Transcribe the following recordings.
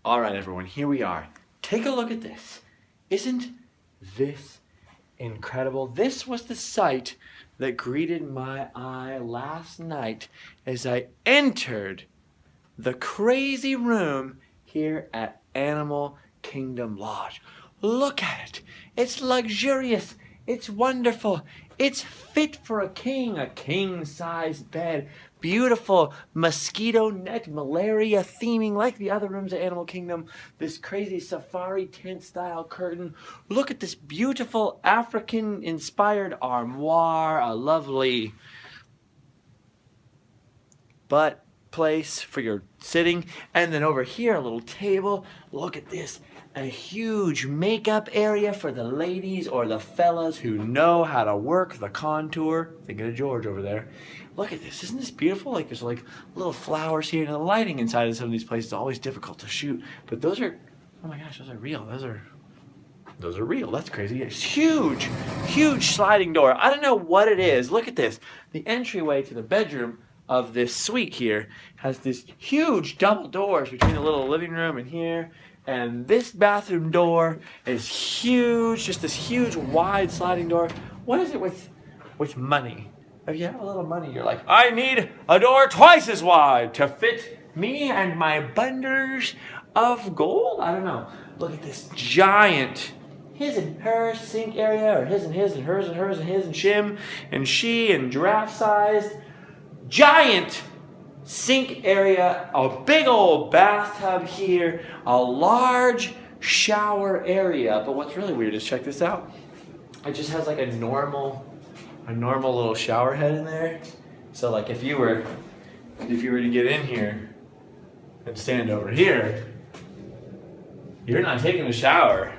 All right, everyone, here we are. Take a look at this. Isn't this incredible? This was the sight that greeted my eye last night as I entered the crazy room here at Animal Kingdom Lodge. Look at it. It's luxurious. It's wonderful. It's fit for a king-sized bed. Beautiful mosquito net malaria theming like the other rooms at Animal Kingdom. This crazy safari tent style curtain. Look at this beautiful African inspired armoire. A lovely butt place for your sitting. And then over here, a little table. Look at this. A huge makeup area for the ladies or the fellas who know how to work the contour. Thinking of George over there. Look at this. Isn't this beautiful? Like there's like little flowers here. And the lighting inside of some of these places is always difficult to shoot. But those are, oh my gosh, those are real. Those are real. That's crazy. It's huge, huge sliding door. I don't know what it is. Look at this. The entryway to the bedroom of this suite here has this huge double doors between the little living room and here. And this bathroom door is huge, just this huge wide sliding door. What is it with money? If you have a little money, you're like, I need a door twice as wide to fit me and my bundles of gold? I don't know. Look at this giant his and her sink area, or his and hers and hers and his and shim and she and giraffe sized giant sink area, a big old bathtub here, a large shower area. But what's really weird is, check this out. It just has like a normal little shower head in there. So like if you were to get in here and stand over here, you're not taking a shower.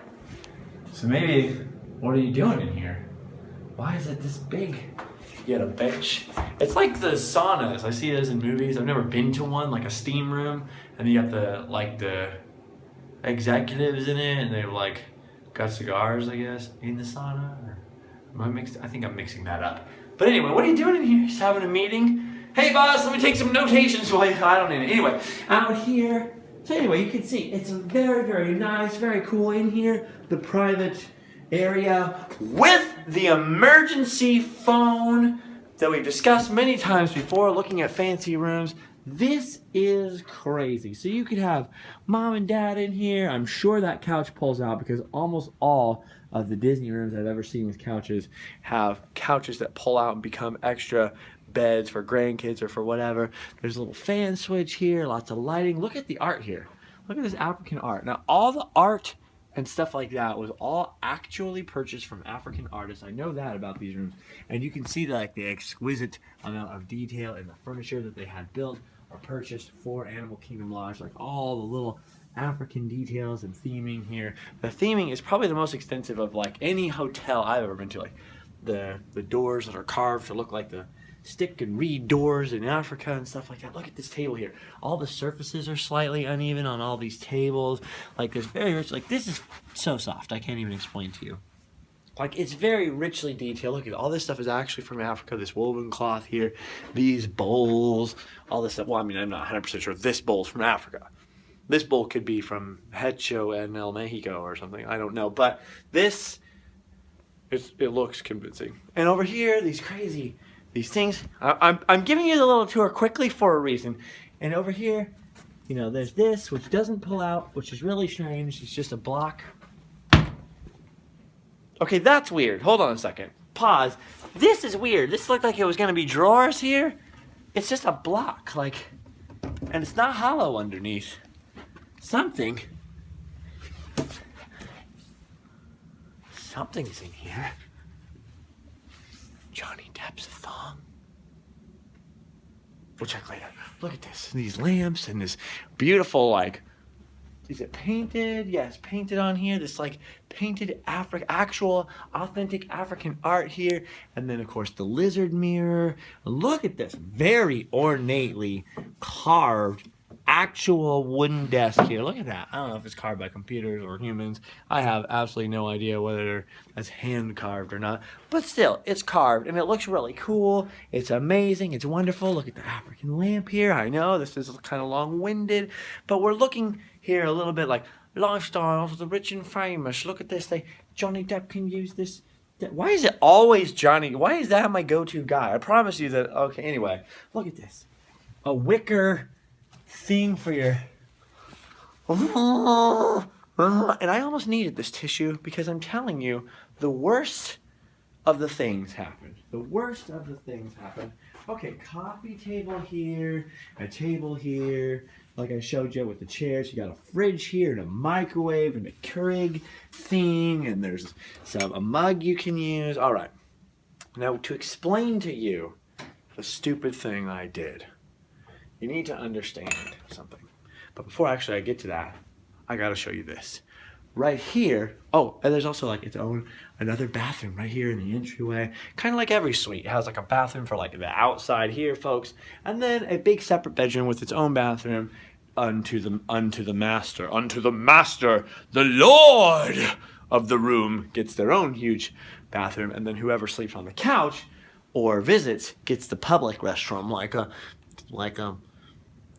So maybe, what are you doing in here? Why is it this big? You got a bench. It's like the saunas. I see those in movies. I've never been to one, like a steam room, and you got the executives in it, and they've like got cigars, I guess, in the sauna. Or I think I'm mixing that up. But anyway, what are you doing in here? Just having a meeting? Hey boss, let me take some notations while I don't need it. Anyway, out here. So anyway, you can see it's very, very nice, very cool in here. The private area with the emergency phone that we've discussed many times before, looking at fancy rooms. This is crazy. So you could have mom and dad in here. I'm sure that couch pulls out because almost all of the Disney rooms I've ever seen with couches have couches that pull out and become extra beds for grandkids or for whatever. There's a little fan switch here, lots of lighting. Look at the art here. Look at this African art. Now, all the art and stuff like that was all actually purchased from African artists. I know that about these rooms. And you can see like the exquisite amount of detail in the furniture that they had built or purchased for Animal Kingdom Lodge. Like all the little African details and theming here. The theming is probably the most extensive of like any hotel I've ever been to. Like the doors that are carved to look like the stick and reed doors in Africa and stuff like that. Look at this table here. All the surfaces are slightly uneven on all these tables. Like there's very rich, like this is so soft. I can't even explain to you. Like it's very richly detailed. Look at all this stuff is actually from Africa. This woven cloth here, these bowls, all this stuff. Well, I mean, I'm not 100% sure this bowl's from Africa. This bowl could be from Hecho en El Mexico or something. I don't know. But this, it looks convincing. And over here, these things. I'm giving you the little tour quickly for a reason. And over here, you know, there's this, which doesn't pull out, which is really strange. It's just a block. Okay, that's weird. Hold on a second. Pause. This is weird. This looked like it was going to be drawers here. It's just a block, like, and it's not hollow underneath. Something's in here. Johnny Depp's thong. We'll check later. Look at this. These lamps and this beautiful, like, is it painted? Yes, painted on here. This like painted actual authentic African art here. And then of course the lizard mirror. Look at this. Very ornately carved actual wooden desk here. Look at that. I don't know if it's carved by computers or humans. I have absolutely no idea whether that's hand carved or not. But still, it's carved and it looks really cool. It's amazing. It's wonderful. Look at the African lamp here. I know this is kind of long-winded, but we're looking here a little bit like lifestyles of the rich and famous. Look at this. Johnny Depp can use this. Why is it always Johnny? Why is that my go-to guy? I promise you that. Okay, anyway, look at this. A wicker thing for your... And I almost needed this tissue because I'm telling you, the worst of the things happen. The worst of the things happen. Okay, coffee table here, a table here, like I showed you with the chairs. You got a fridge here and a microwave and a Keurig thing, and there's a mug you can use. All right. Now, to explain to you the stupid thing I did, you need to understand something. But before actually I get to that, I got to show you this. Right here, oh, and there's also like its own, another bathroom right here in the entryway. Kind of like every suite. It has like a bathroom for like the outside here, folks. And then a big separate bedroom with its own bathroom unto the master. Unto the master, the Lord of the room gets their own huge bathroom. And then whoever sleeps on the couch or visits gets the public restroom, like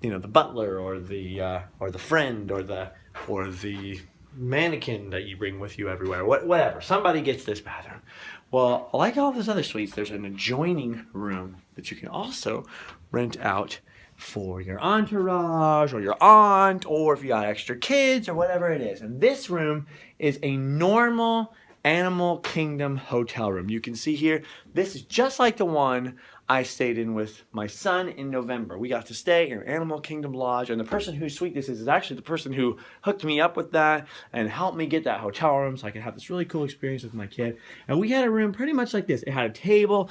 you know, the butler or the friend or the mannequin that you bring with you everywhere, whatever. Somebody gets this bathroom. Well, like all those other suites, there's an adjoining room that you can also rent out for your entourage or your aunt, or if you got extra kids or whatever it is. And this room is a normal Animal Kingdom hotel room. You can see here, this is just like the one I stayed in with my son in November. We got to stay in Animal Kingdom Lodge, and the person whose suite this is actually the person who hooked me up with that and helped me get that hotel room so I could have this really cool experience with my kid. And we had a room pretty much like this. It had a table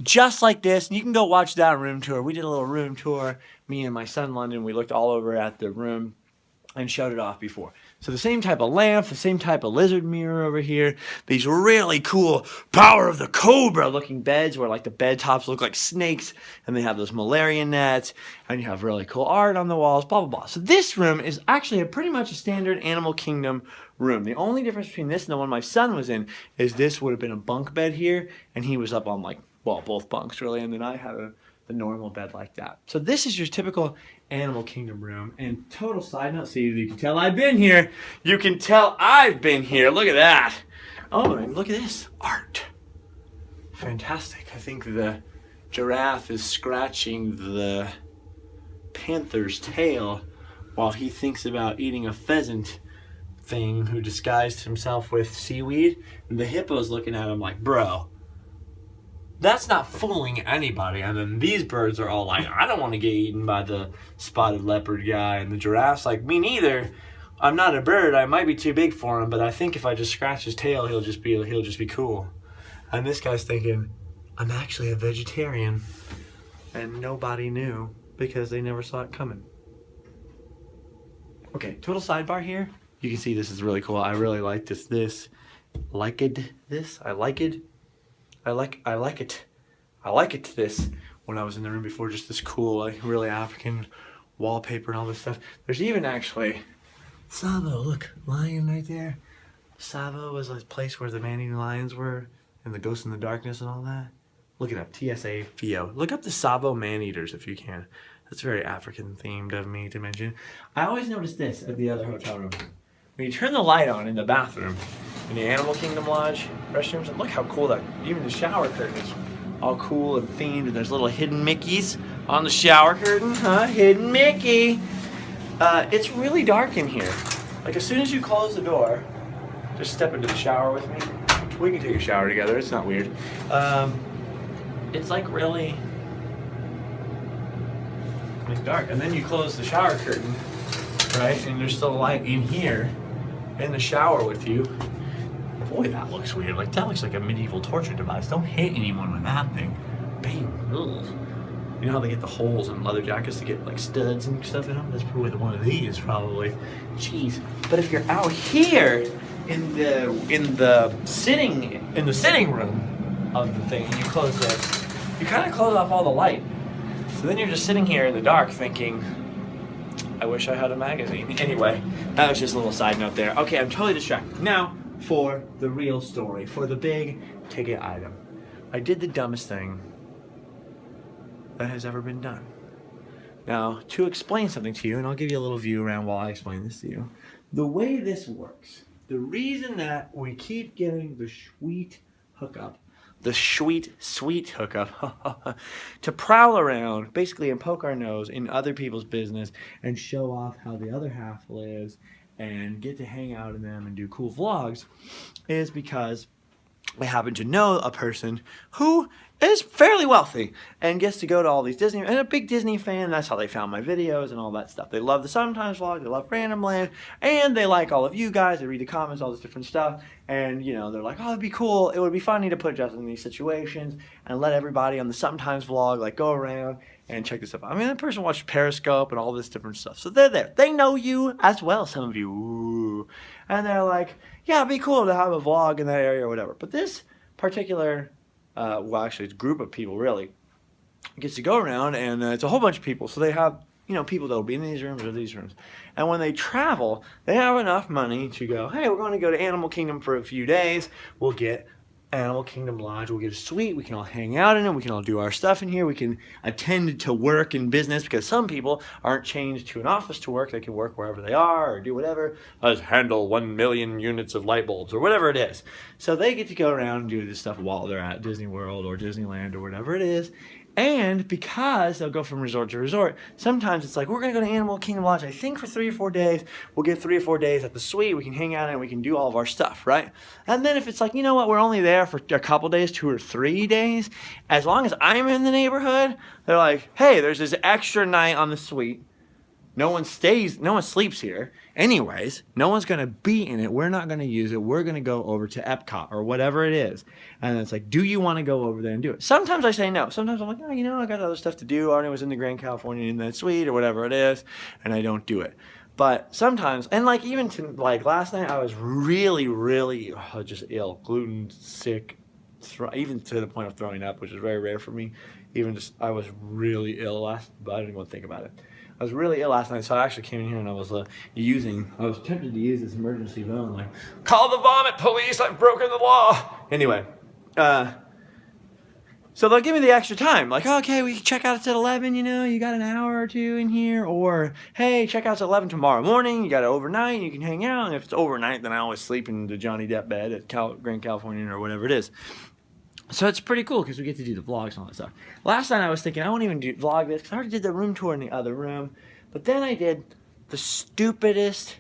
just like this, and you can go watch that room tour. We did a little room tour, me and my son London. We looked all over at the room and showed it off before. So the same type of lamp, the same type of lizard mirror over here, these really cool Power of the Cobra looking beds where like the bed tops look like snakes, and they have those malaria nets, and you have really cool art on the walls, blah, blah, blah. So this room is actually pretty much a standard Animal Kingdom room. The only difference between this and the one my son was in is this would have been a bunk bed here, and he was up on like, well, both bunks really, and then I had the normal bed like that. So this is your typical Animal Kingdom room. And total side note, see, you can tell I've been here. You can tell I've been here. Look at that. Oh, and look at this. Art. Fantastic. I think the giraffe is scratching the panther's tail while he thinks about eating a pheasant thing who disguised himself with seaweed. And the hippo's looking at him like, bro, that's not fooling anybody. And then these birds are all like, I don't want to get eaten by the spotted leopard guy. And the giraffe's like, me neither. I'm not a bird. I might be too big for him, but I think if I just scratch his tail, he'll just be cool. And this guy's thinking, I'm actually a vegetarian. And nobody knew because they never saw it coming. Okay, total sidebar here. You can see this is really cool. I really like this. I like it this when I was in the room before, just this cool, like really African wallpaper and all this stuff. There's even actually Savo, look, lion right there. Savo was a place where the man-eating lions were and the ghosts in the darkness and all that. Look it up, TSA FIO. Look up the Savo man-eaters if you can. That's very African themed of me to mention. I always notice this at the other hotel room. When you turn the light on in the bathroom, in the Animal Kingdom Lodge restrooms, and look how cool that, even the shower curtain is all cool and themed, and there's little hidden Mickeys on the shower curtain, huh? Hidden Mickey. It's really dark in here. Like as soon as you close the door, just step into the shower with me. We can take a shower together, it's not weird. It's like really, it's dark. And then you close the shower curtain, right? And there's still light in here, in the shower with you. Boy, that looks weird. Like that looks like a medieval torture device. Don't hit anyone with that thing. Bang. Ugh. You know how they get the holes in leather jackets to get like studs and stuff in them? That's probably one of these, probably. Jeez. But if you're out here in the sitting room of the thing, and you close this, you kind of close off all the light. So then you're just sitting here in the dark thinking, I wish I had a magazine. Anyway, that was just a little side note there. Okay, I'm totally distracted. Now, for the real story, for the big ticket item. I did the dumbest thing that has ever been done. Now, to explain something to you, and I'll give you a little view around while I explain this to you. The way this works, the reason that we keep getting the sweet hookup, sweet hookup, to prowl around, basically, and poke our nose in other people's business and show off how the other half lives and get to hang out in them and do cool vlogs, is because I happen to know a person who is fairly wealthy and gets to go to all these Disney, and a big Disney fan. That's how they found my videos and all that stuff. They love the Sometimes vlog, they love Random Land, and they like all of you guys. They read the comments, all this different stuff, and you know, they're like, oh, it'd be cool. It would be funny to put Justin in these situations and let everybody on the Sometimes vlog like go around and check this stuff out. I mean, that person watched Periscope and all this different stuff. So they're there. They know you as well, some of you. Ooh. And they're like, yeah, it'd be cool to have a vlog in that area or whatever. But this particular, well, actually, it's a group of people, really, gets to go around, and it's a whole bunch of people. So they have, you know, people that will be in these rooms or these rooms. And when they travel, they have enough money to go, hey, we're going to go to Animal Kingdom for a few days. We'll get Animal Kingdom Lodge. We'll get a suite. We can all hang out in it. We can all do our stuff in here. We can attend to work and business, because some people aren't chained to an office to work. They can work wherever they are or do whatever. Let's handle 1 million units of light bulbs or whatever it is. So they get to go around and do this stuff while they're at Disney World or Disneyland or whatever it is. And because they'll go from resort to resort, sometimes it's like, we're going to go to Animal Kingdom Lodge, I think for 3 or 4 days. We'll get 3 or 4 days at the suite. We can hang out and we can do all of our stuff, right? And then if it's like, you know what, we're only there for a couple days, 2 or 3 days, as long as I'm in the neighborhood, they're like, hey, there's this extra night on the suite. No one sleeps here. Anyways, no one's going to be in it. We're not going to use it. We're going to go over to Epcot or whatever it is. And it's like, do you want to go over there and do it? Sometimes I say no. Sometimes I'm like, oh, you know, I got other stuff to do. Arnie was in the Grand California in that suite or whatever it is, and I don't do it. But sometimes, and like even to like last night, I was really, really just ill, gluten sick, even to the point of throwing up, which is very rare for me. I was really ill but I didn't even want to think about it. I was really ill last night, so I actually came in here and I was tempted to use this emergency phone, like, call the vomit police, I've broken the law. Anyway, so they'll give me the extra time, like, okay, we can check out at 11, you know, you got an hour or two in here, or, hey, check out's at 11 tomorrow morning, you got it overnight, you can hang out, and if it's overnight, then I always sleep in the Johnny Depp bed at Grand California or whatever it is. So it's pretty cool because we get to do the vlogs and all that stuff. Last night I was thinking I won't even vlog this because I already did the room tour in the other room. But then I did the stupidest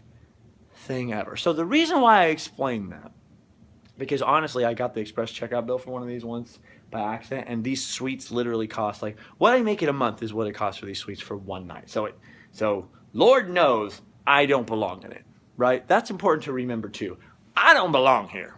thing ever. So the reason why I explained that, because honestly I got the express checkout bill for one of these once by accident, and these suites literally cost, like, what I make it a month is what it costs for these suites for one night. So Lord knows I don't belong in it, right? That's important to remember too. I don't belong here.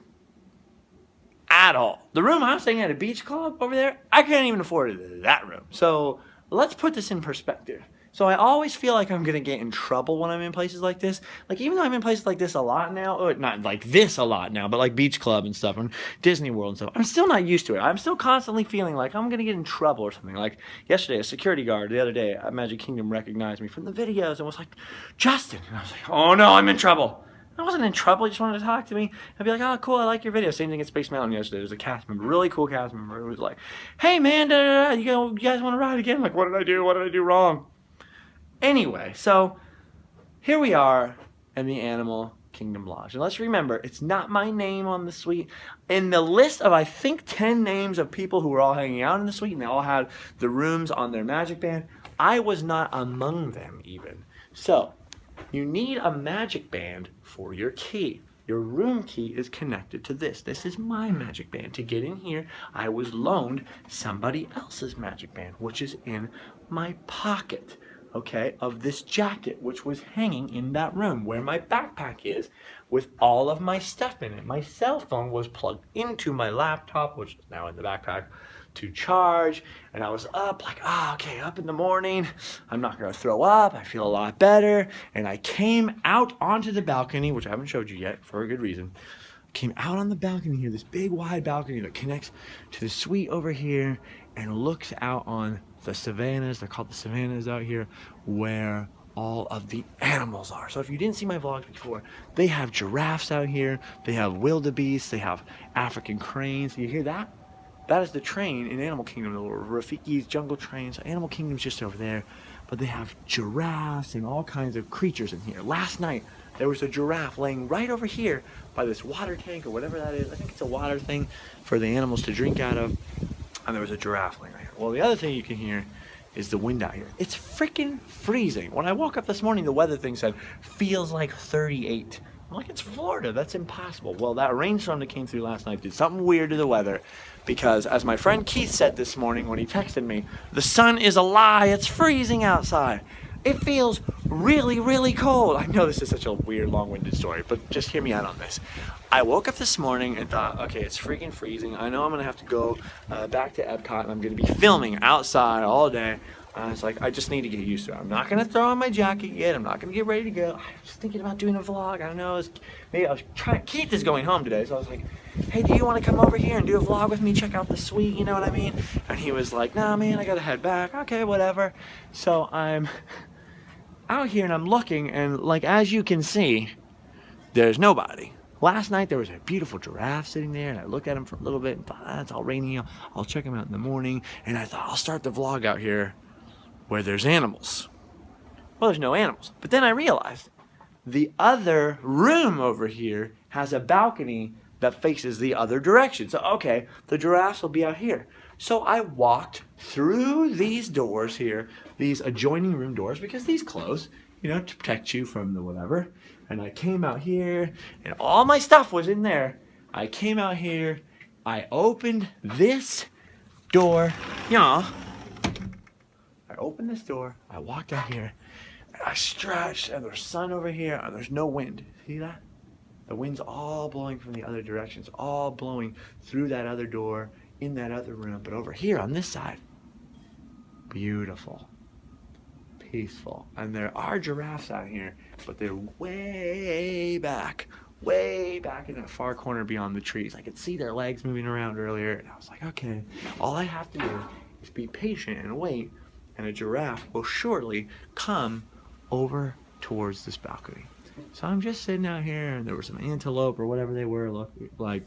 At all. The room I'm staying at a beach club over there, I can't even afford that room. So let's put this in perspective. So I always feel like I'm going to get in trouble when I'm in places like this. Like, even though I'm in places like this a lot now, or not like this a lot now, but like beach club and stuff and Disney World and stuff, I'm still not used to it. I'm still constantly feeling like I'm going to get in trouble or something. Like yesterday, a security guard the other day at Magic Kingdom recognized me from the videos and was like, Justin. And I was like, oh no, I'm in trouble. I wasn't in trouble. He just wanted to talk to me. I'd be like, oh, cool, I like your video. Same thing at Space Mountain yesterday. There was a cast member, really cool cast member, who was like, hey, man, you guys want to ride again? Like, what did I do? What did I do wrong? Anyway, so here we are in the Animal Kingdom Lodge. And let's remember, it's not my name on the suite. In the list of, I think, 10 names of people who were all hanging out in the suite, and they all had the rooms on their Magic Band, I was not among them even. So you need a Magic Band for your key. Your room key is connected to this. This is my Magic Band. To get in here, I was loaned somebody else's Magic Band, which is in my pocket, okay, of this jacket, which was hanging in that room where my backpack is with all of my stuff in it. My cell phone was plugged into my laptop, which is now in the backpack, to charge, and I was up like, okay, up in the morning, I'm not gonna throw up, I feel a lot better, and I came out onto the balcony, which I haven't showed you yet for a good reason. Came out on the balcony here, this big wide balcony that connects to the suite over here and looks out on the savannas. They're called the savannas out here, where all of the animals are. So if you didn't see my vlogs before, they have giraffes out here, they have wildebeests, they have African cranes. You hear that? That is the train in Animal Kingdom, the little Rafiki's jungle train. So Animal Kingdom's just over there, but they have giraffes and all kinds of creatures in here. Last night, there was a giraffe laying right over here by this water tank or whatever that is. I think it's a water thing for the animals to drink out of. And there was a giraffe laying right here. Well, the other thing you can hear is the wind out here. It's freaking freezing. When I woke up this morning, the weather thing said, feels like 38. I'm like, it's Florida, that's impossible. Well, that rainstorm that came through last night did something weird to the weather, because as my friend Keith said this morning when he texted me, the sun is a lie, it's freezing outside. It feels really, really cold. I know this is such a weird, long-winded story, but just hear me out on this. I woke up this morning and thought, okay, it's freaking freezing. I know I'm gonna have to go back to Epcot and I'm gonna be filming outside all day. It's like, I just need to get used to it. I'm not gonna throw on my jacket yet. I'm not gonna get ready to go. I was thinking about doing a vlog. I don't know, maybe I was trying, Keith is going home today, so I was like, hey, do you wanna come over here and do a vlog with me? Check out the suite, you know what I mean? And he was like, nah, man, I gotta head back. Okay, whatever. So I'm out here and I'm looking, and like, as you can see, there's nobody. Last night there was a beautiful giraffe sitting there, and I looked at him for a little bit and thought, it's all rainy, I'll check him out in the morning. And I thought, I'll start the vlog out here where there's animals. Well, there's no animals. But then I realized the other room over here has a balcony that faces the other direction. So, okay, the giraffes will be out here. So I walked through these doors here, these adjoining room doors, because these close, you know, to protect you from the whatever. And I came out here, and all my stuff was in there. I came out here, I opened this door, y'all. I opened this door, I walked out here, and I stretched, and there's sun over here, and there's no wind. See that? The wind's all blowing from the other directions, all blowing through that other door, in that other room. But over here on this side, beautiful, peaceful. And there are giraffes out here, but they're way back in that far corner beyond the trees. I could see their legs moving around earlier, and I was like, okay, all I have to do is be patient and wait, and a giraffe will surely come over towards this balcony. So I'm just sitting out here, and there were some antelope or whatever they were, look like,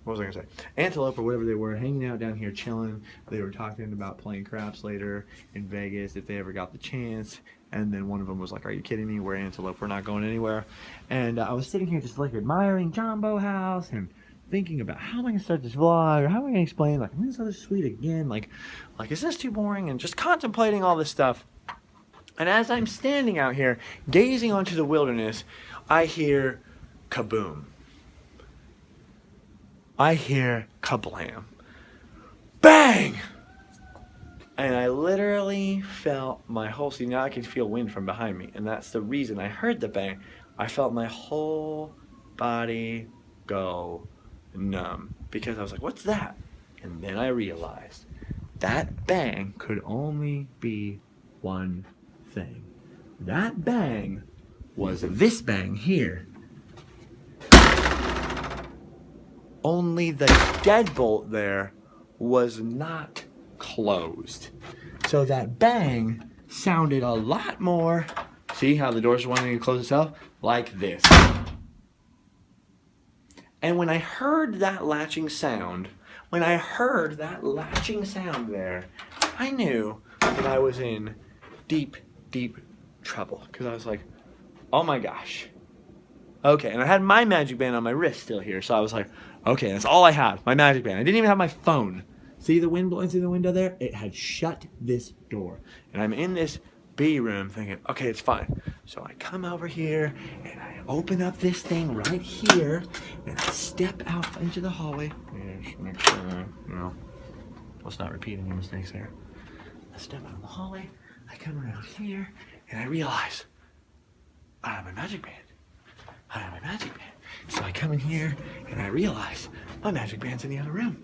what was I gonna say? Antelope or whatever they were, hanging out down here chilling. They were talking about playing craps later in Vegas if they ever got the chance. And then one of them was like, are you kidding me? We're antelope, we're not going anywhere. And I was sitting here just like admiring Jumbo House and thinking about how am I gonna start this vlog, or how am I gonna explain, like, when's this other suite again? Like, is this too boring? And just contemplating all this stuff. And as I'm standing out here, gazing onto the wilderness, I hear kaboom. I hear kablam. Bang! And I literally felt my whole, see, now I can feel wind from behind me, and that's the reason I heard the bang. I felt my whole body go numb, because I was like, what's that? And then I realized that bang could only be one thing. That bang was this bang here. Only the deadbolt there was not closed. So that bang sounded a lot more, see how the doors are wanting to close itself? Like this. And when I heard that latching sound, there, I knew that I was in deep, deep trouble. Because I was like, oh my gosh. Okay, and I had my magic band on my wrist still here, so I was like, okay, that's all I have, my magic band. I didn't even have my phone. See the wind blowing through the window there? It had shut this door. And I'm in this B room thinking, okay, it's fine. So I come over here, and I open up this thing right here, and I step out into the hallway. Just make sure, you know, let's not repeat any mistakes there. I step out of the hallway, I come around here, and I realize I have my magic band. So I come in here, and I realize my magic band's in the other room.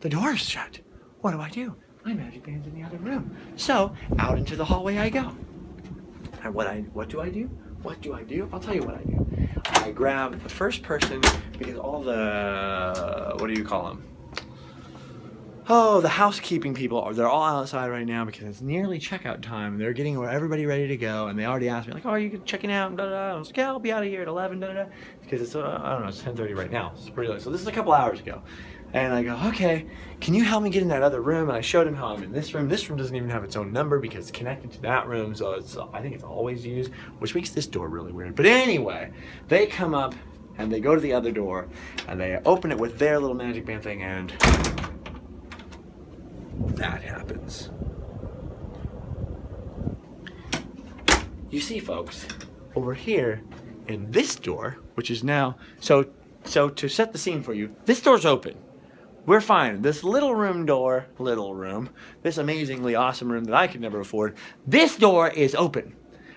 The door's shut. What do? My magic band's in the other room. So out into the hallway I go. And what do I do? I'll tell you what I do. I grab the first person, because all the, what do you call them? Oh, the housekeeping people, they're all outside right now because it's nearly checkout time. They're getting everybody ready to go, and they already asked me, like, oh, are you checking out? Da, da, da. I was like, yeah, I'll be out of here at 11, da, da, da. Because it's, I don't know, it's 10:30 right now. It's pretty late. So this is a couple hours ago. And I go, okay, can you help me get in that other room? And I showed him how I'm in this room. This room doesn't even have its own number because it's connected to that room. So I think it's always used, which makes this door really weird. But anyway, they come up and they go to the other door and they open it with their little magic band thing, and that happens. You see, folks, over here in this door, which is now, so to set the scene for you, this door's open. We're fine. This little room, this amazingly awesome room that I could never afford, this door is open.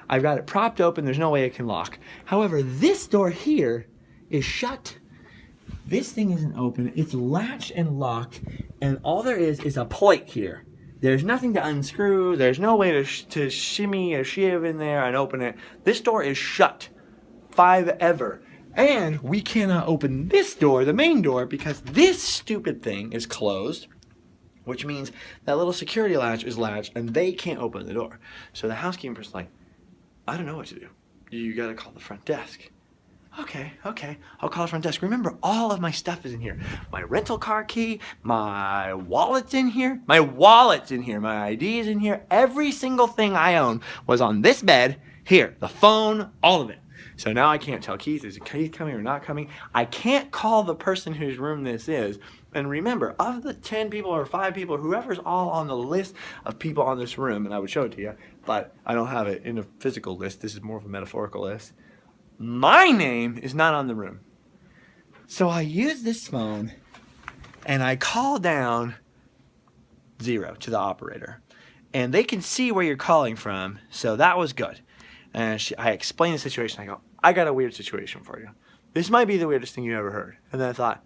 I've got it propped open. There's no way it can lock. However, this door here is shut. This thing isn't open. It's latched and locked, and all there is a plate here. There's nothing to unscrew. There's no way to shimmy or shiv in there and open it. This door is shut forever. And we cannot open this door, the main door, because this stupid thing is closed, which means that little security latch is latched and they can't open the door. So the housekeeping person's like, I don't know what to do. You gotta call the front desk. Okay, I'll call the front desk. Remember, all of my stuff is in here. My rental car key, my wallet's in here, my ID is in here. Every single thing I own was on this bed here, the phone, all of it. So now I can't tell Keith, is Keith coming or not coming? I can't call the person whose room this is. And remember, of the 10 people or 5 people, whoever's all on the list of people on this room, and I would show it to you, but I don't have it in a physical list. This is more of a metaphorical list. My name is not on the room. So I use this phone and I call down 0 to the operator. And they can see where you're calling from, so that was good. And I explained the situation. I go, I got a weird situation for you. This might be the weirdest thing you ever heard. And then I thought,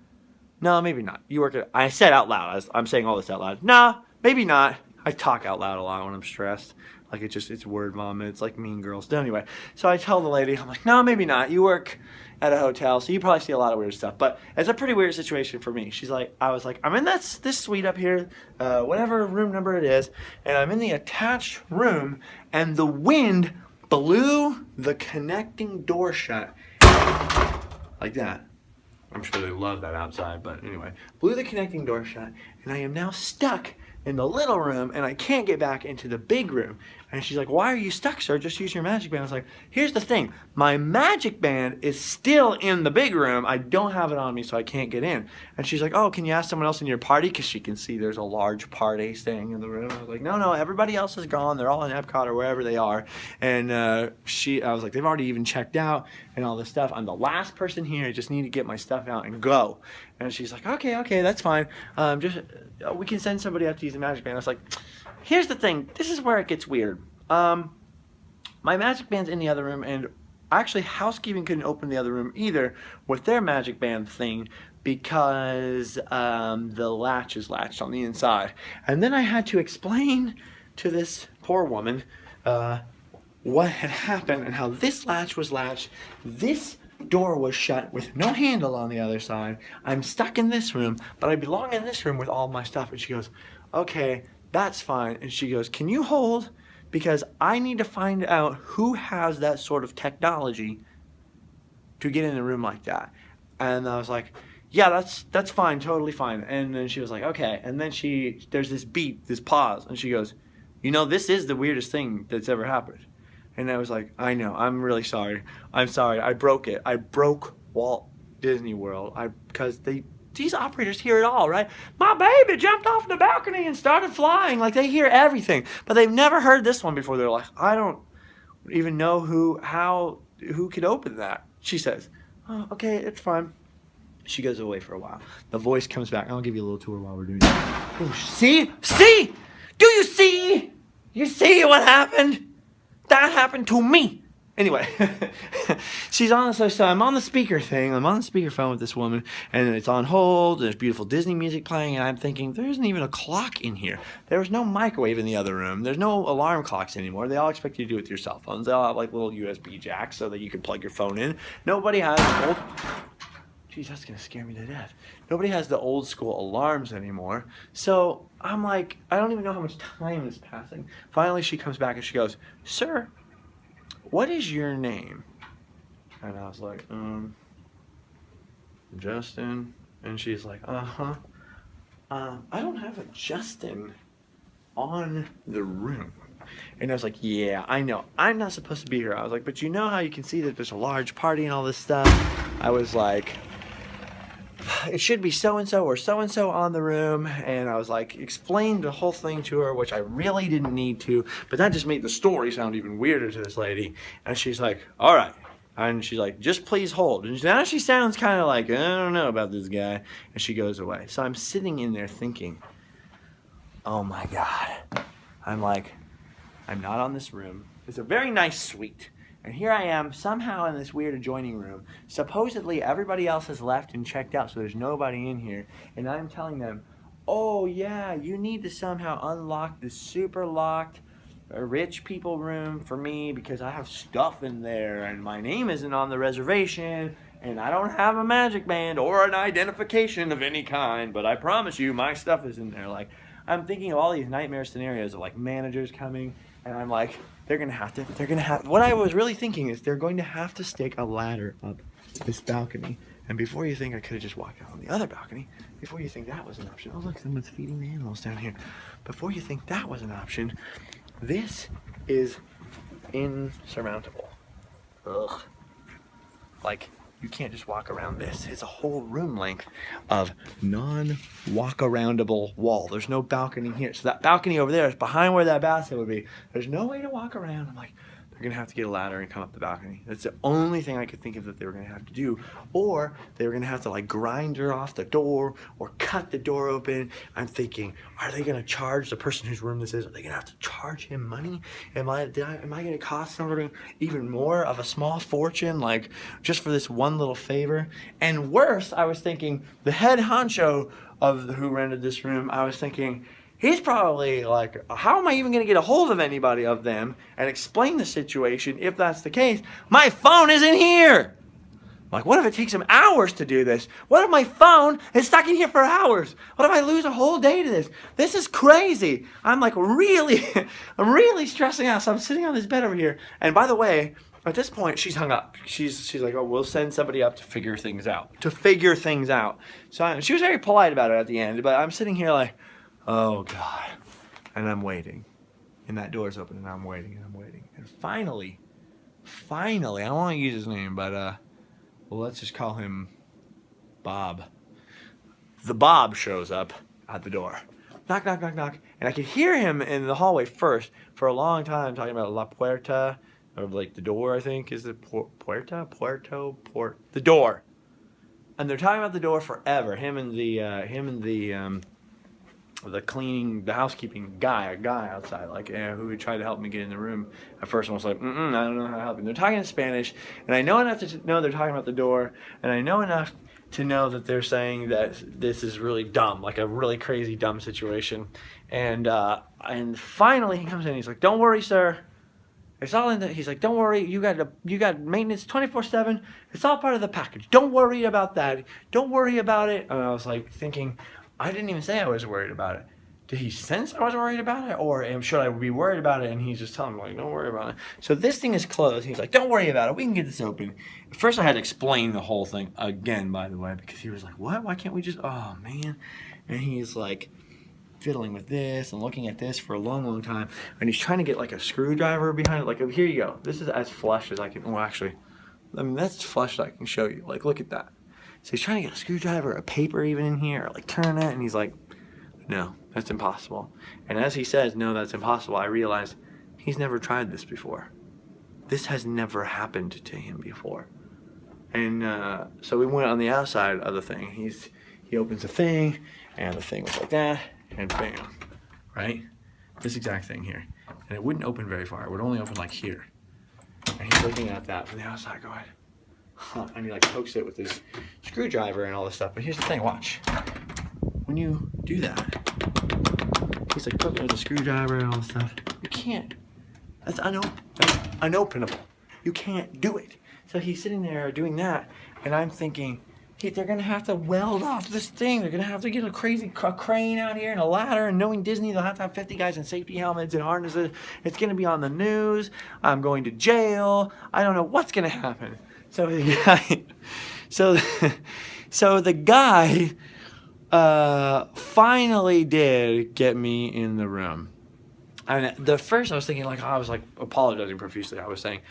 no, maybe not. You work at, I said out loud, I'm saying all this out loud. No, maybe not. I talk out loud a lot when I'm stressed. Like it's word vomit. It's like Mean Girls. So anyway, so I tell the lady, I'm like, no, maybe not. You work at a hotel, so you probably see a lot of weird stuff. But it's a pretty weird situation for me. She's like, I was like, I'm in this suite up here, whatever room number it is, and I'm in the attached room, and the wind blew the connecting door shut like that. I'm sure they love that outside, but anyway, blew the connecting door shut, and I am now stuck in the little room, and I can't get back into the big room. And she's like, why are you stuck, sir? Just use your magic band. I was like, here's the thing. My magic band is still in the big room. I don't have it on me, so I can't get in. And she's like, oh, can you ask someone else in your party? Because she can see there's a large party staying in the room. I was like, no, everybody else is gone. They're all in Epcot or wherever they are. And I was like, they've already even checked out and all this stuff. I'm the last person here. I just need to get my stuff out and go. And she's like, okay, that's fine. We can send somebody out to use the magic band. I was like, here's the thing. This is where it gets weird. My magic band's in the other room, and actually housekeeping couldn't open the other room either with their magic band thing because the latch is latched on the inside. And then I had to explain to this poor woman what had happened and how this latch was latched. This door was shut with no handle on the other side. I'm stuck in this room, but I belong in this room with all my stuff. And she goes, okay, that's fine. And she goes, can you hold? Because I need to find out who has that sort of technology to get in a room like that. And I was like, yeah, that's fine, totally fine. And then she was like, okay. And then there's this beat, this pause, and she goes, you know, this is the weirdest thing that's ever happened. And I was like, I know, I'm really sorry. I'm sorry, I broke it. I broke Walt Disney World. Because these operators hear it all, right? My baby jumped off the balcony and started flying. Like, they hear everything. But they've never heard this one before. They're like, I don't even know who could open that. She says, oh, okay, it's fine. She goes away for a while. The voice comes back. I'll give you a little tour while we're doing that. Oh, see? See? Do you see? You see what happened? That happened to me. Anyway, she's on, so I'm on the speaker thing. I'm on the speakerphone with this woman, and it's on hold. There's beautiful Disney music playing, and I'm thinking, there isn't even a clock in here. There was no microwave in the other room. There's no alarm clocks anymore. They all expect you to do it with your cell phones. They all have like little USB jacks so that you can plug your phone in. Nobody has old. geez, that's gonna scare me to death. Nobody has the old school alarms anymore. So I'm like, I don't even know how much time is passing. Finally, she comes back and she goes, "Sir, what is your name?" And I was like, Justin. And she's like, I don't have a Justin on the room. And I was like, yeah, I know. I'm not supposed to be here. I was like, but you know how you can see that there's a large party and all this stuff? I was like, it should be so-and-so or so-and-so on the room. And I was like, explained the whole thing to her, which I really didn't need to. But that just made the story sound even weirder to this lady. And she's like, all right. And she's like, just please hold. And now she sounds kind of like, I don't know about this guy. And she goes away. So I'm sitting in there thinking, oh my God. I'm like, I'm not on this room. It's a very nice suite. And here I am somehow in this weird adjoining room. Supposedly everybody else has left and checked out, so there's nobody in here. And I'm telling them, oh yeah, you need to somehow unlock the super locked rich people room for me because I have stuff in there and my name isn't on the reservation and I don't have a magic band or an identification of any kind, but I promise you my stuff is in there. Like, I'm thinking of all these nightmare scenarios of like managers coming and I'm like, what I was really thinking is they're going to have to stake a ladder up this balcony. And before you think I could have just walked out on the other balcony, before you think that was an option, oh look, someone's feeding the animals down here. Before you think that was an option, this is insurmountable. Ugh. Like, you can't just walk around this. It's a whole room length of non-walk-aroundable wall. There's no balcony here. So that balcony over there is behind where that basket would be. There's no way to walk around. I'm like, they're going to have to get a ladder and come up the balcony. That's the only thing I could think of that they were going to have to do. Or they were going to have to like grind her off the door or cut the door open. I'm thinking, are they going to charge the person whose room this is? Are they going to have to charge him money? Am I going to cost somebody even more of a small fortune, like just for this one little favor? And worse, I was thinking the head honcho of who rented this room, I was thinking, he's probably like, how am I even going to get a hold of anybody of them and explain the situation if that's the case? My phone isn't here. Like, what if it takes him hours to do this? What if my phone is stuck in here for hours? What if I lose a whole day to this? This is crazy. I'm like I'm really stressing out. So I'm sitting on this bed over here. And by the way, at this point, she's hung up. She's like, oh, we'll send somebody up to figure things out. So she was very polite about it at the end. But I'm sitting here like, oh God. And I'm waiting. And that door's open and I'm waiting and I'm waiting. And finally, I don't want to use his name, but well, let's just call him Bob. The Bob shows up at the door. Knock, knock, knock, knock. And I could hear him in the hallway first for a long time talking about La Puerta, or like the door, I think. Is it Puerta? The door. And they're talking about the door forever. Him and the housekeeping guy, a guy outside, like who tried to help me get in the room. At first I was like, I don't know how to help you. They're talking in Spanish, and I know enough to know they're talking about the door, and I know enough to know that they're saying that this is really dumb, like a really crazy dumb situation. And finally he comes in, he's like, don't worry, sir. It's all in the, he's like, don't worry, you got maintenance 24/7. It's all part of the package. Don't worry about that. Don't worry about it. And I was like thinking, I didn't even say I was worried about it. Did he sense I was worried about it? Or should I be worried about it? And he's just telling me, like, don't worry about it. So this thing is closed. He's like, don't worry about it. We can get this open. At first I had to explain the whole thing again, by the way, because he was like, what? Why can't we just, oh, man. And he's like fiddling with this and looking at this for a long, long time. And he's trying to get like a screwdriver behind it. Like, here you go. This is as flush as I can, well, actually, I mean, that's flush that I can show you. Like, look at that. So he's trying to get a screwdriver, a paper even in here, or like turn it, and he's like, no, that's impossible. And as he says, no, that's impossible, I realize he's never tried this before. This has never happened to him before. And so we went on the outside of the thing. He opens the thing, and the thing was like that, and bam, right? This exact thing here. And it wouldn't open very far. It would only open like here. And he's looking at that from the outside going, huh. And he like pokes it with his screwdriver and all this stuff. But here's the thing, watch. When you do that, he's like poking with a screwdriver and all this stuff. You can't. That's unopenable. You can't do it. So he's sitting there doing that, and I'm thinking, they're going to have to weld off this thing. They're going to have to get a crazy crane out here and a ladder. And knowing Disney, they'll have to have 50 guys in safety helmets and harnesses. It's going to be on the news. I'm going to jail. I don't know what's going to happen. So the guy, so the guy finally did get me in the room. And the first I was thinking, like, I was like apologizing profusely. I was saying,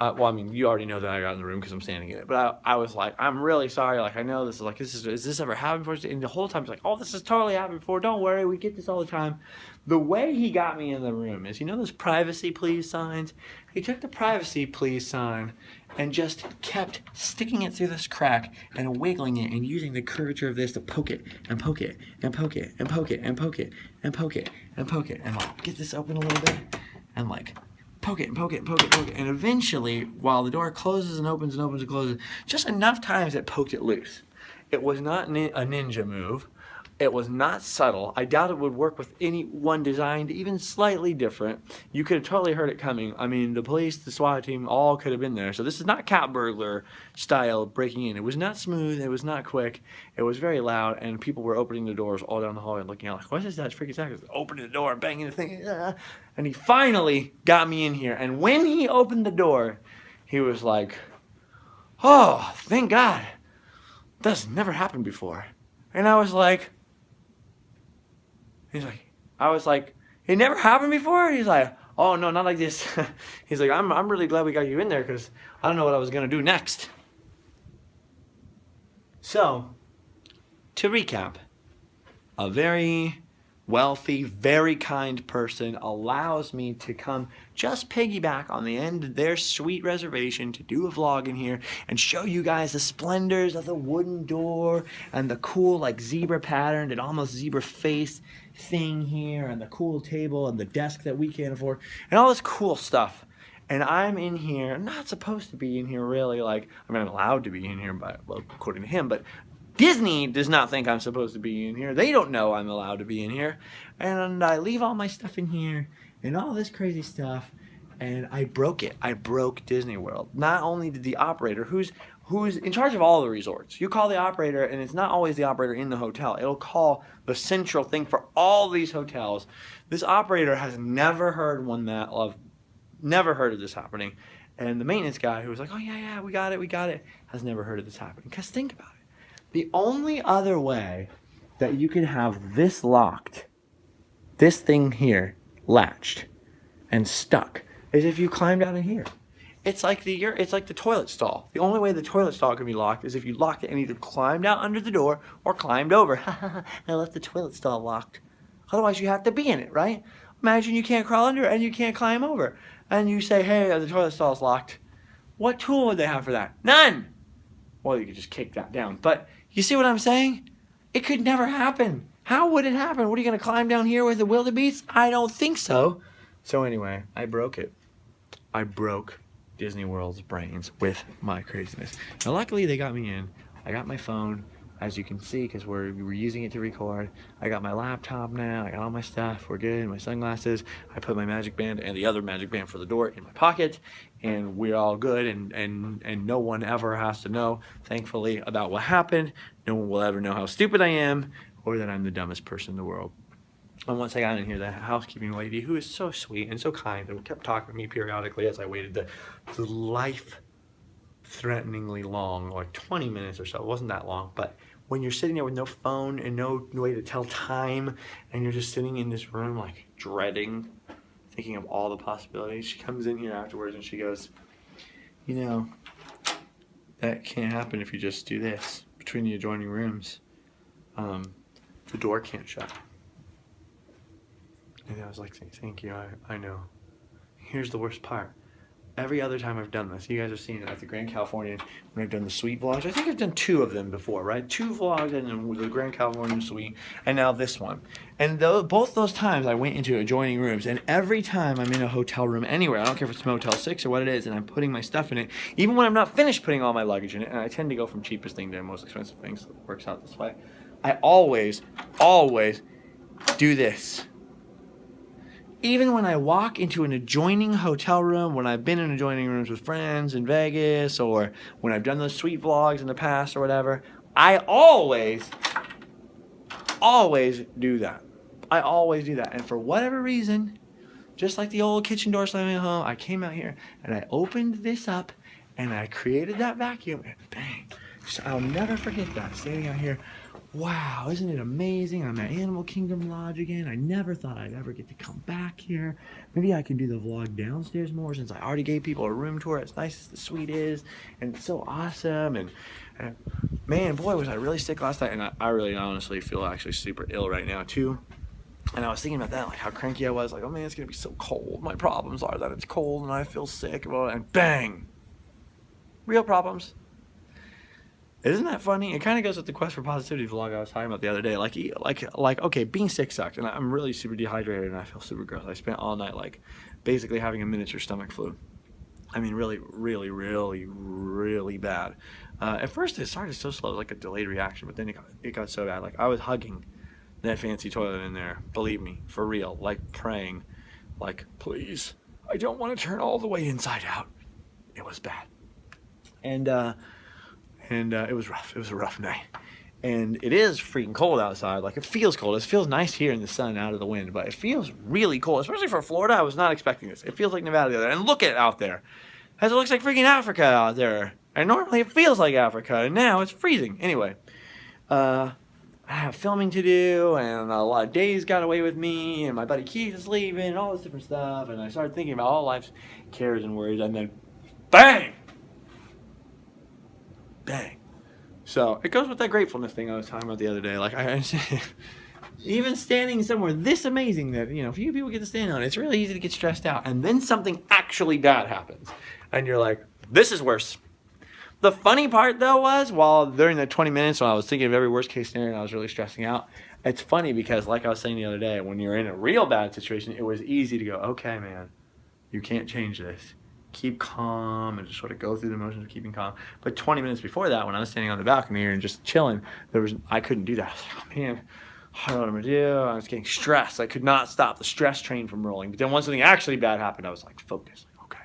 well, I mean, you already know that I got in the room because I'm standing in it. But I was like, I'm really sorry. Like, I know this is like, is this ever happened before? And the whole time he's like, oh, this has totally happened before. Don't worry. We get this all the time. The way he got me in the room is, you know those privacy please signs? He took the privacy please sign and just kept sticking it through this crack and wiggling it and using the curvature of this to poke it and poke it and poke it and poke it and poke it and poke it and poke it and like get this open a little bit and like poke it and poke it and poke it and poke it. And eventually, while the door closes and opens and opens and closes, just enough times it poked it loose. It was not a ninja move. It was not subtle. I doubt it would work with anyone designed even slightly different. You could have totally heard it coming. I mean, the police, the SWAT team, all could have been there. So this is not cat burglar style breaking in. It was not smooth. It was not quick. It was very loud, and people were opening the doors all down the hallway and looking out like, what is that freaking sound? Opening the door and banging the thing. And he finally got me in here. And when he opened the door, he was like, oh, thank God. That's never happened before. And I was like, I was like, it never happened before? He's like, oh, no, not like this. He's like, I'm really glad we got you in there because I don't know what I was going to do next. So, to recap, a very wealthy, very kind person allows me to come just piggyback on the end of their sweet reservation to do a vlog in here and show you guys the splendors of the wooden door and the cool like zebra patterned and almost zebra face thing here and the cool table and the desk that we can't afford and all this cool stuff. And I'm in here, I'm not supposed to be in here really, like, I mean, I'm allowed to be in here, but, well, according to him, but Disney does not think I'm supposed to be in here. They don't know I'm allowed to be in here. And I leave all my stuff in here and all this crazy stuff. And I broke it. I broke Disney World. Not only did the operator, who's in charge of all the resorts, you call the operator, and it's not always the operator in the hotel. It'll call the central thing for all these hotels. This operator has never heard never heard of this happening. And the maintenance guy who was like, oh, yeah, we got it, has never heard of this happening. Because think about it. The only other way that you can have this locked, this thing here, latched and stuck, is if you climbed out of here. It's like the toilet stall. The only way the toilet stall can be locked is if you locked it and either climbed out under the door or climbed over. I left the toilet stall locked. Otherwise, you have to be in it, right? Imagine you can't crawl under and you can't climb over. And you say, hey, the toilet stall's locked. What tool would they have for that? None! Well, you could just kick that down. But you see what I'm saying? It could never happen. How would it happen? What, are you going to climb down here with the wildebeest? I don't think so. So anyway, I broke it. I broke Disney World's brains with my craziness. Now, luckily, they got me in. I got my phone, as you can see, because we're using it to record. I got my laptop now. I got all my stuff. We're good. My sunglasses. I put my magic band and the other magic band for the door in my pocket, and we're all good. And no one ever has to know, thankfully, about what happened. No one will ever know how stupid I am or that I'm the dumbest person in the world. And once I got in here, the housekeeping lady, who is so sweet and so kind, and kept talking to me periodically as I waited the life-threateningly long, like 20 minutes or so. It wasn't that long, but when you're sitting there with no phone and no way to tell time, and you're just sitting in this room, like, dreading, thinking of all the possibilities, she comes in here afterwards and she goes, you know, that can't happen if you just do this. Between the adjoining rooms, the door can't shut. And I was like, thank you, I know. Here's the worst part. Every other time I've done this, you guys have seen it at the Grand Californian when I've done the suite vlogs. I think I've done 2 of them before, right? 2 vlogs and then the Grand Californian suite, and now this one. And both those times I went into adjoining rooms, and every time I'm in a hotel room anywhere, I don't care if it's Motel 6 or what it is, and I'm putting my stuff in it, even when I'm not finished putting all my luggage in it, and I tend to go from cheapest thing to most expensive things, so it works out this way. I always do this. Even when I walk into an adjoining hotel room, when I've been in adjoining rooms with friends in Vegas, or when I've done those suite vlogs in the past or whatever, I always do that. I always do that. And for whatever reason, just like the old kitchen door slamming home, I came out here and I opened this up and I created that vacuum and bang. So I'll never forget that, standing out here. Wow, isn't it amazing? I'm at Animal Kingdom Lodge again. I never thought I'd ever get to come back here. Maybe I can do the vlog downstairs more since I already gave people a room tour as nice as the suite is. And it's so awesome. And man, boy, was I really sick last night. And I really honestly feel actually super ill right now too. And I was thinking about that, like how cranky I was. Like, oh man, it's gonna be so cold. My problems are that it's cold and I feel sick. And bang, real problems. Isn't that funny? It kind of goes with the Quest for Positivity vlog I was talking about the other day. Like, okay, being sick sucks, and I'm really super dehydrated, and I feel super gross. I spent all night, like, basically having a miniature stomach flu. I mean, really, really, really, really bad. At first, it started so slow, like a delayed reaction, but then it got so bad. Like, I was hugging that fancy toilet in there, believe me, for real, like praying, like, please, I don't want to turn all the way inside out. It was bad. And it was rough. It was a rough night. And it is freaking cold outside. Like, it feels cold. It feels nice here in the sun out of the wind, but it feels really cold, especially for Florida. I was not expecting this. It feels like Nevada the other day. And look at it out there. As it looks like freaking Africa out there. And normally it feels like Africa, and now it's freezing. Anyway, I have filming to do, and a lot of days got away with me, and my buddy Keith is leaving, and all this different stuff. And I started thinking about all life's cares and worries, and then bang! Bang. So it goes with that gratefulness thing I was talking about the other day. Like, even standing somewhere this amazing that, you know, few people get to stand on, it's really easy to get stressed out. And then something actually bad happens. And you're like, this is worse. The funny part, though, was while during the 20 minutes when I was thinking of every worst case scenario and I was really stressing out, it's funny because, like I was saying the other day, when you're in a real bad situation, it was easy to go, okay, man, you can't change this. Keep calm and just sort of go through the motions of keeping calm. But 20 minutes before that, when I was standing on the balcony and just chilling, I couldn't do that. I was like, oh man, I don't know what I'm gonna do. I was getting stressed. I could not stop the stress train from rolling. But then once something actually bad happened, I was like, focus. Like, okay,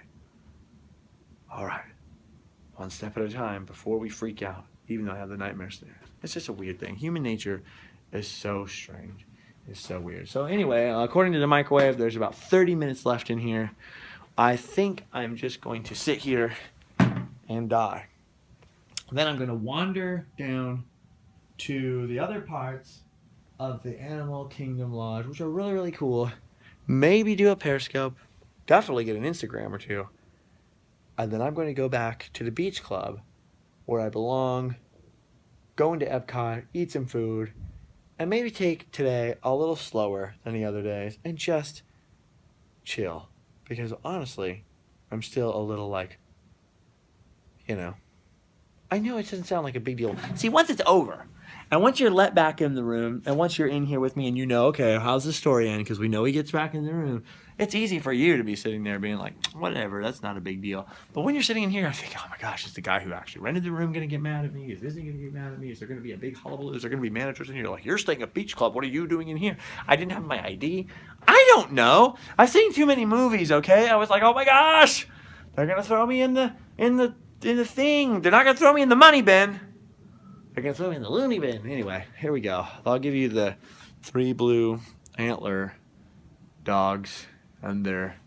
all right, one step at a time before we freak out, even though I have the nightmares there. It's just a weird thing. Human nature is so strange. It's so weird. So anyway, according to the microwave, there's about 30 minutes left in here. I think I'm just going to sit here and die. Then I'm going to wander down to the other parts of the Animal Kingdom Lodge, which are really, really cool. Maybe do a Periscope. Definitely get an Instagram or two. And then I'm going to go back to the beach club where I belong, go into Epcot, eat some food, and maybe take today a little slower than the other days and just chill. Because honestly, I'm still a little like, you know, I know it doesn't sound like a big deal. See, once it's over, and once you're let back in the room, and once you're in here with me and you know, okay, how's the story end? Because we know he gets back in the room. It's easy for you to be sitting there being like, whatever, that's not a big deal. But when you're sitting in here, I think, oh my gosh, is the guy who actually rented the room going to get mad at me? Is Disney going to get mad at me? Is there going to be a big hullabaloo? Is there going to be managers in here like, you're staying at Beach Club. What are you doing in here? I didn't have my ID. I don't know. I've seen too many movies, okay? I was like, oh my gosh, they're going to throw me in the thing. They're not going to throw me in the money bin. They're going to throw me in the loony bin. Anyway, here we go. I'll give you the 3 blue antler dogs and their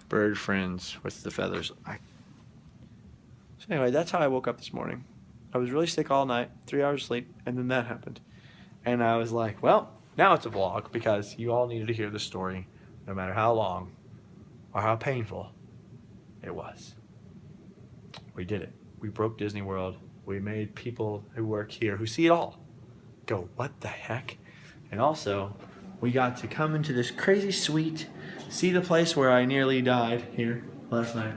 bird friends with the feathers. So anyway, that's how I woke up this morning. I was really sick all night, 3 hours of sleep, and then that happened. And I was like, well, now it's a vlog because you all needed to hear the story, no matter how long or how painful it was. We did it. We broke Disney World. We made people who work here, who see it all, go, what the heck? And also, we got to come into this crazy suite, see the place where I nearly died here last night,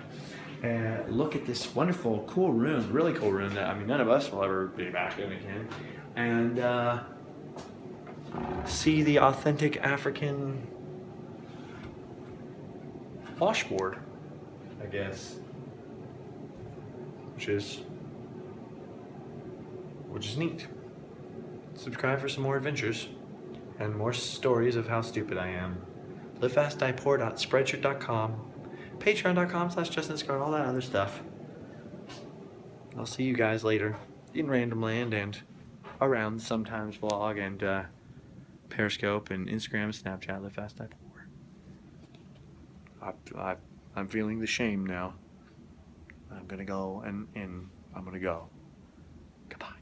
and look at this wonderful, cool room, really cool room that, I mean, none of us will ever be back in again, and see the authentic African washboard, I guess, which is neat. Subscribe for some more adventures and more stories of how stupid I am. livefastdiepoor.spreadshirt.com, patreon.com/JustinScott, all that other stuff. I'll see you guys later in Random Land, and around, sometimes vlog and Periscope and Instagram, Snapchat, Live Fast, Die Poor. I'm feeling the shame now. I'm gonna go and I'm gonna go. Goodbye.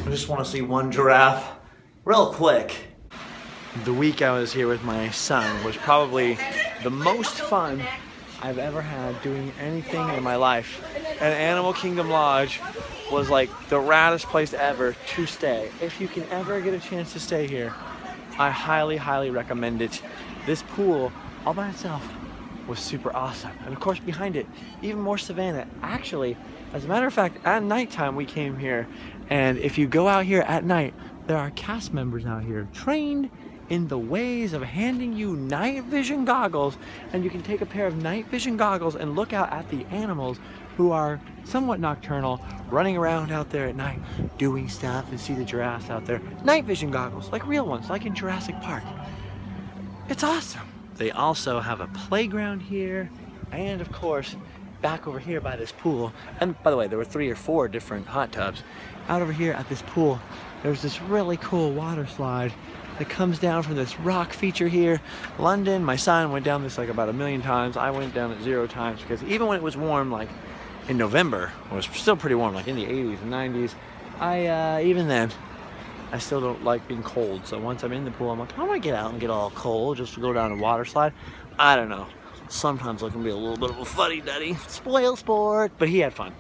I just want to see one giraffe real quick. The week I was here with my son was probably the most fun I've ever had doing anything in my life. And Animal Kingdom Lodge was like the raddest place ever to stay. If you can ever get a chance to stay here, I highly, highly recommend it. This pool all by itself was super awesome. And of course behind it, even more savannah. Actually, as a matter of fact, at nighttime we came here, and if you go out here at night, there are cast members out here trained in the ways of handing you night vision goggles, and you can take a pair of night vision goggles and look out at the animals who are somewhat nocturnal, running around out there at night, doing stuff, and see the giraffes out there. Night vision goggles, like real ones, like in Jurassic Park. It's awesome. They also have a playground here, and of course, back over here by this pool, and by the way, there were 3 or 4 different hot tubs. Out over here at this pool, there's this really cool water slide that comes down from this rock feature here. London, my son went down this like about 1,000,000 times. I went down it 0 times because even when it was warm, like in November, it was still pretty warm, like in the 80s and 90s. Even then, I still don't like being cold. So once I'm in the pool, I'm like, I don't want to get out and get all cold just to go down a water slide. I don't know. Sometimes I can be a little bit of a fuddy-duddy, spoil sport, but he had fun.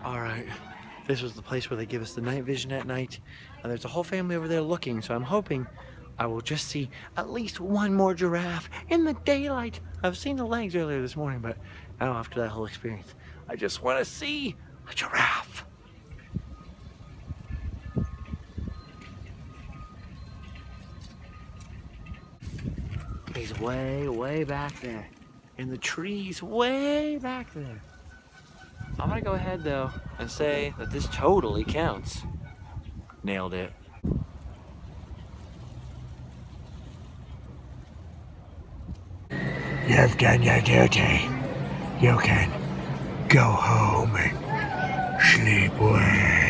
All right, this was the place where they give us the night vision at night, and there's a whole family over there looking, so I'm hoping I will just see at least one more giraffe in the daylight. I've seen the legs earlier this morning, but now after that whole experience, I just want to see a giraffe. He's way, way back there, in the trees, way back there. I'm gonna go ahead though and say that this totally counts. Nailed it. You've done your duty. You can go home and sleep well.